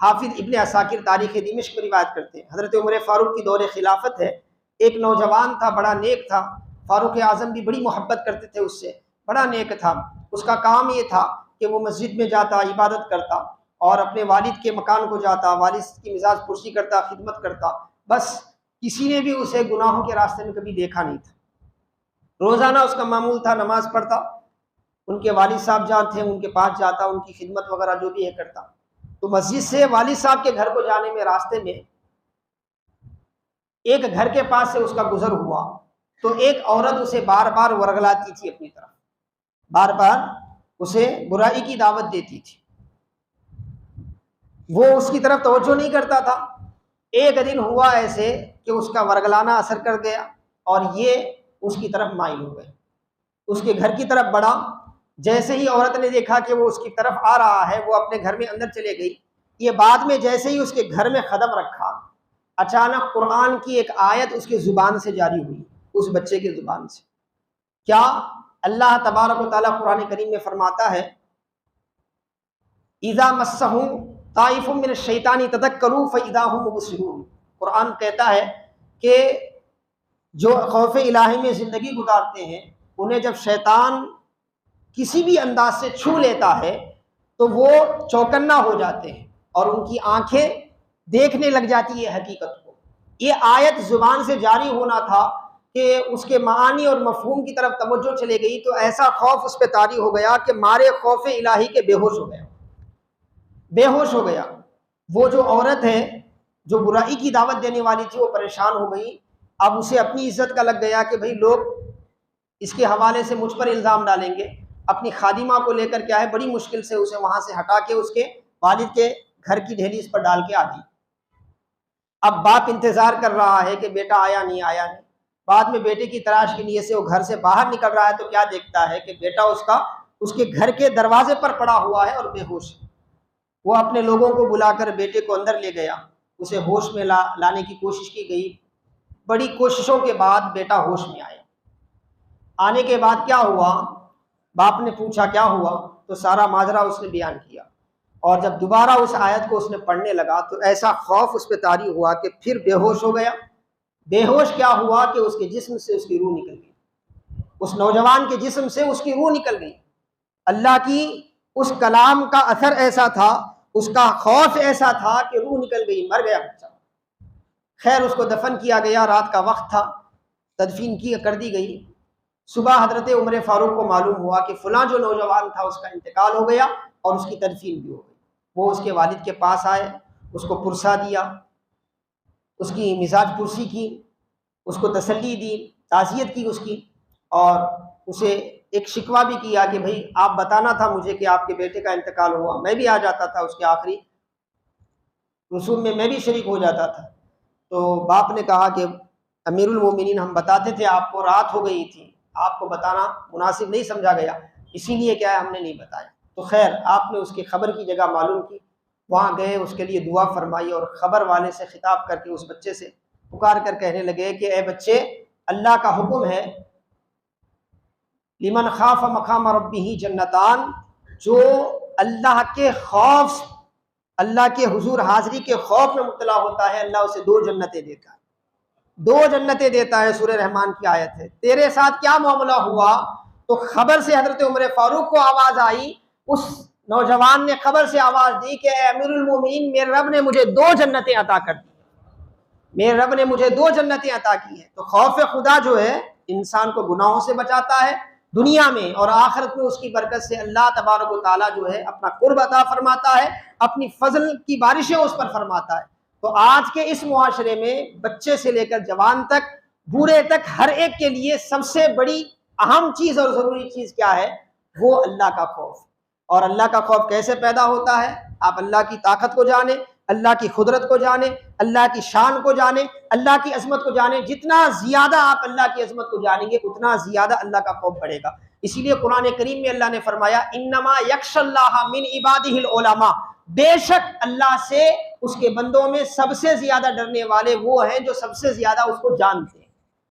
حافظ ابن عساکر تاریخ دمشق میں روایت کرتے ہیں، حضرت عمر فاروق کی دور خلافت ہے، ایک نوجوان تھا، بڑا نیک تھا، فاروق اعظم بھی بڑی محبت کرتے تھے اس سے، بڑا نیک تھا۔ اس کا کام یہ تھا کہ وہ مسجد میں جاتا، عبادت کرتا، اور اپنے والد کے مکان کو جاتا، والد کی مزاج پرسی کرتا، خدمت کرتا، بس کسی نے بھی اسے گناہوں کے راستے میں کبھی دیکھا نہیں تھا۔ روزانہ اس کا معمول تھا نماز پڑھتا، ان کے والد صاحب جہاں تھے ان کے پاس جاتا، ان کی خدمت وغیرہ جو بھی ہے کرتا۔ تو مسجد سے والد صاحب کے گھر کو جانے میں راستے میں ایک گھر کے پاس سے اس کا گزر ہوا، تو ایک عورت اسے بار بار ورگلاتی تھی اپنی طرف، بار بار اسے برائی کی دعوت دیتی تھی، وہ اس کی طرف توجہ نہیں کرتا تھا۔ ایک دن ہوا ایسے کہ اس کا ورگلانا اثر کر گیا اور یہ اس کی طرف مائل ہو گئے، اس کے گھر کی طرف بڑھا۔ جیسے ہی عورت نے دیکھا کہ وہ اس کی طرف آ رہا ہے، وہ اپنے گھر میں اندر چلے گئی۔ یہ بعد میں جیسے ہی اس کے گھر میں قدم رکھا، اچانک قرآن کی ایک آیت اس کی زبان سے جاری ہوئی، اس بچے کی زبان سے۔ کیا؟ اللہ تبارک و تعالیٰ قرآن کریم میں فرماتا ہے اذا مسهم طائف من الشیطان تذکروا فاذا هم مبصرون۔ قرآن کہتا ہے کہ جو خوف الہی میں زندگی گزارتے ہیں، انہیں جب شیطان کسی بھی انداز سے چھو لیتا ہے تو وہ چوکنا ہو جاتے ہیں اور ان کی آنکھیں دیکھنے لگ جاتی ہے حقیقت کو۔ یہ آیت زبان سے جاری ہونا تھا کہ اس کے معانی اور مفہوم کی طرف توجہ چلے گئی، تو ایسا خوف اس پہ طاری ہو گیا کہ مارے خوف الہی کے بے ہوش ہو گیا، بے ہوش ہو گیا۔ وہ جو عورت ہے جو برائی کی دعوت دینے والی تھی، وہ پریشان ہو گئی۔ اب اسے اپنی عزت کا لگ گیا کہ بھئی لوگ اس کے حوالے سے مجھ پر الزام ڈالیں گے۔ اپنی خادمہ کو لے کر کیا ہے، بڑی مشکل سے اسے وہاں سے ہٹا کے اس کے والد کے گھر کی دہلیز پر ڈال کے آ گئی۔ اب باپ انتظار کر رہا ہے کہ بیٹا آیا نہیں آیا نہیں۔ بعد میں بیٹے کی تلاش کے لیے سے وہ گھر سے باہر نکل رہا ہے تو کیا دیکھتا ہے کہ بیٹا اس کے گھر کے دروازے پر پڑا ہوا ہے اور بے ہوش ہے۔ وہ اپنے لوگوں کو بلا کر بیٹے کو اندر لے گیا، اسے ہوش میں لانے کی کوشش کی گئی۔ بڑی کوششوں کے بعد بیٹا ہوش میں آیا۔ آنے کے بعد کیا ہوا؟ باپ نے پوچھا کیا ہوا، تو سارا ماجرا اس نے بیان کیا۔ اور جب دوبارہ اس آیت کو اس نے پڑھنے لگا تو ایسا خوف اس پہ طاری ہوا کہ پھر بے ہوش ہو گیا۔ بے ہوش کیا ہوا کہ اس کے جسم سے اس کی روح نکل گئی، اس نوجوان کے جسم سے اس کی روح نکل گئی۔ اللہ کی اس کلام کا اثر ایسا تھا، اس کا خوف ایسا تھا کہ روح نکل گئی، مر گیا بچہ۔ خیر اس کو دفن کیا گیا، رات کا وقت تھا، تدفین کر دی گئی۔ صبح حضرت عمر فاروق کو معلوم ہوا کہ فلاں جو نوجوان تھا اس کا انتقال ہو گیا اور اس کی تدفین بھی ہو گئی۔ وہ اس کے والد کے پاس آئے، اس کو پرسا دیا، اس کی مزاج پرسی کی، اس کو تسلی دی، تعزیت کی اس کی، اور اسے ایک شکوہ بھی کیا کہ بھئی آپ بتانا تھا مجھے کہ آپ کے بیٹے کا انتقال ہوا، میں بھی آ جاتا تھا، اس کے آخری رسوم میں بھی شریک ہو جاتا تھا۔ تو باپ نے کہا کہ امیر المومنین ہم بتاتے تھے، آپ کو رات ہو گئی تھی، آپ کو بتانا مناسب نہیں سمجھا گیا، اسی لیے کیا ہے ہم نے نہیں بتایا۔ تو خیر آپ نے اس کی خبر کی جگہ معلوم کی، وہاں گئے، اس کے لیے دعا فرمائی، اور خبر والے سے خطاب کر کے اس بچے سے پکار کر کہنے لگے کہ اے بچے، اللہ کا حکم ہے لمن خاف مقام ربہ جنتان، جو اللہ کے خوف، اللہ کے حضور حاضری کے خوف میں مبتلا ہوتا ہے، اللہ اسے 2 جنتیں دیتا ہے، 2 جنتیں دیتا ہے۔ سورہ رحمان کی آیت ہے۔ تیرے ساتھ کیا معاملہ ہوا؟ تو خبر سے حضرت عمر فاروق کو آواز آئی، اس نوجوان نے خبر سے آواز دی کہ اے امیر المومنین، میرے رب نے مجھے 2 جنتیں عطا کر دی، میرے رب نے مجھے 2 جنتیں عطا کی ہیں۔ تو خوف خدا جو ہے انسان کو گناہوں سے بچاتا ہے دنیا میں، اور آخرت میں اس کی برکت سے اللہ تبارک و تعالیٰ جو ہے اپنا قرب عطا فرماتا ہے، اپنی فضل کی بارشیں اس پر فرماتا ہے۔ تو آج کے اس معاشرے میں بچے سے لے کر جوان تک، بوڑھے تک، ہر ایک کے لیے سب سے بڑی اہم چیز اور ضروری چیز کیا ہے؟ وہ اللہ کا خوف۔ اور اللہ کا خوف کیسے پیدا ہوتا ہے؟ آپ اللہ کی طاقت کو جانیں، اللہ کی قدرت کو جانیں، اللہ کی شان کو جانیں، اللہ کی عظمت کو جانیں۔ جتنا زیادہ آپ اللہ کی عظمت کو جانیں گے اتنا زیادہ اللہ کا خوف بڑھے گا۔ اسی لیے قرآن کریم میں اللہ نے فرمایا انما یخشی اللہ من عبادہ العلماء، بے شک اللہ سے اس کے بندوں میں سب سے زیادہ ڈرنے والے وہ ہیں جو سب سے زیادہ اس کو جانتے ہیں۔